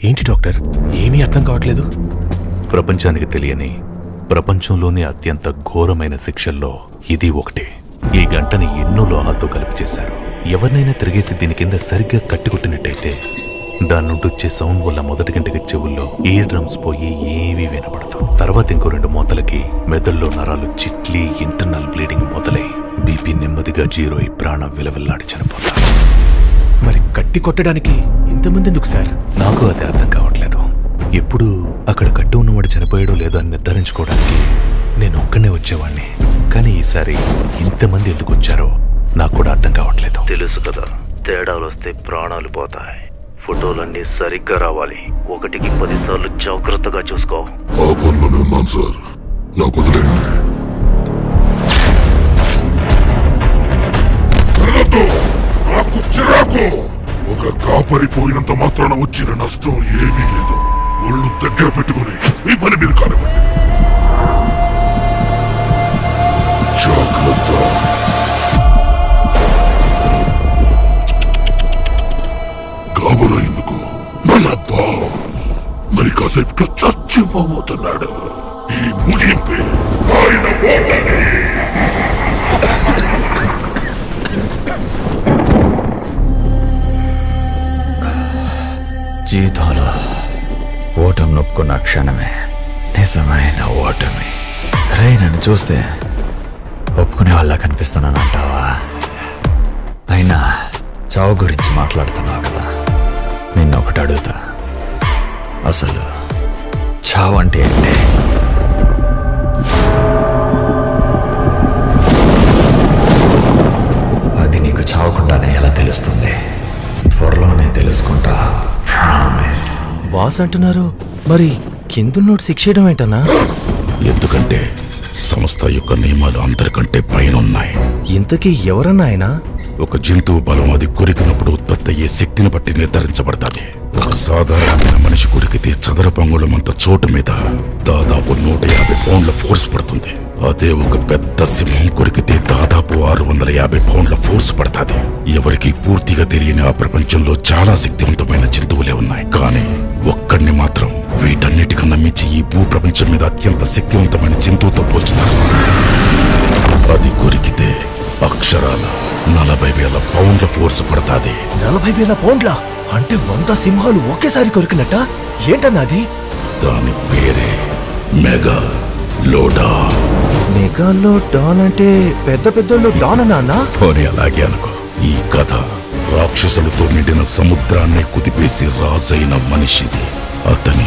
ఏంటి డాక్టర్, ఏమీ అర్థం కావట్లేదు. ప్రపంచానికి తెలియని, ప్రపంచంలోనే అత్యంత ఘోరమైన శిక్షల్లో ఇది ఒకటి. ఈ గంటని ఎన్నో లోహాలతో కలిపి చేశారు. ఎవరినైనా తిరిగేసి దీని కింద సరిగ్గా కట్టికొట్టినట్టయితే దాని నుండి వచ్చే సౌండ్ వల్ల మొదటి గంటకి చెవుల్లో ఇయర్ డ్రమ్స్ పోయి ఏవీ వినపడదు. తర్వాత ఇంకో 2 మూతలకి మెదడులో నరాలు చిట్లి ఇంటర్నల్ బ్లీడింగ్ మొదలై బీపీ నెమ్మదిగా 0 అయి ప్రాణం విలవిల్లాడి చనిపోతారు. మరి కట్టి కొట్టడానికి ఇంతమంది ఎందుకు సార్? నాకు అది అర్థం కావట్లేదు. ఎప్పుడు అక్కడ కట్టు ఉన్నవాడు చనిపోయాడో లేదో అని నిర్ధారించుకోవడానికి నేను ఒక్కనే వచ్చేవాడిని. కానీ ఈసారి ఇంతమంది ఎందుకు వచ్చారో నాకు కూడా అర్థం కావట్లేదు. తెలుసు కదా, తేడాలు వస్తే ప్రాణాలు పోతాయి. ఫోటోలన్నీ సరిగ్గా రావాలి. 1కి 10 సార్లు జాగ్రత్తగా చూసుకో. ఆ పనులోనే ఉన్నాను సార్, నాకు వదిలేండి. నాకు చిరాకు. ఒక కాపరిపోయినంత మాత్రాన వచ్చిన నష్టం ఏమీ లేదు. ఒళ్ళు దగ్గర పెట్టుకుని మీ పని మీరు కానివ్వండి. జాగ్రత్త. కాబోలు ఎందుకు? మన బాస్ మరి కాసేపు చచ్చిపోతున్నాడు. ఈ ముగింపే ఆయన ఓటమి. జీవితంలో ఓటమి నొప్పుకున్న క్షణమే నిజమైన ఓటమి. రే, నన్ను చూస్తే ఒప్పుకునే వాళ్ళ కనిపిస్తున్నాను అంటావా? అయినా చావు గురించి మాట్లాడుతున్నావు కదా, నిన్నొకటి అడుగుతా. అసలు చావు అంటే ఏంటి? అది నీకు చావకుండానే ఎలా తెలుస్తుంది? త్వరలోనే తెలుసుకుంటా, ప్రామిస్. బాస్ అంటున్నారు, మరి కిందున్నోడు శిక్ష చేయడం ఏంటన్నా? ఎందుకంటే సంస్థ యొక్క నియమాలు అందరికంటే పైన ఉన్నాయి. ఇంతకీ ఎవరన్నా ఆయన? ఒక జంతువు బలం అది కొరికినప్పుడు ఉత్పత్తి అయ్యే శక్తిని బట్టి నిర్ధారించబడతాది. ఒక సాధారణమైన మనిషి కొరికితే చదరపు అంగుళమంత చోటు మీద దాదాపు 150 పౌండ్ల ఫోర్స్ పడుతుంది. అదే ఒక పెద్ద సింహం కొరికితే దాదాపు 650 పౌండ్ల ఫోర్స్ పడతాది. ఎవరికి పూర్తిగా తెలియని ఆ ప్రపంచంలో చాలా శక్తివంతమైన జంతువులే ఉన్నాయి. కానీ ఒక్కడిని మాత్రం వీటన్నిటికన్నా మించి ఈ భూ ప్రపంచం మీద అత్యంత శక్తివంతమైన జంతువుతో పోల్చుతారు. అది కొరికితే అక్షరాల 40,000 పౌండ్ల ఫోర్స్ పడతాది. 40,000 పౌండ్ల అంటే 100 సింహాలు ఒకేసారి కొరికినట్ట? ఏంటన్నా అది? దాని పేరే మెగా లోడాన్. మెగాలో డాన్ అంటే పెద్ద పెద్దోళ్ళు డాన్ అన్నా? పోనీ అలాగే అనుకో. ఈ కథ రాక్షసులతో నిండిన సముద్రాన్ని కుదిపేసి రాజైన మనిషిది. అతని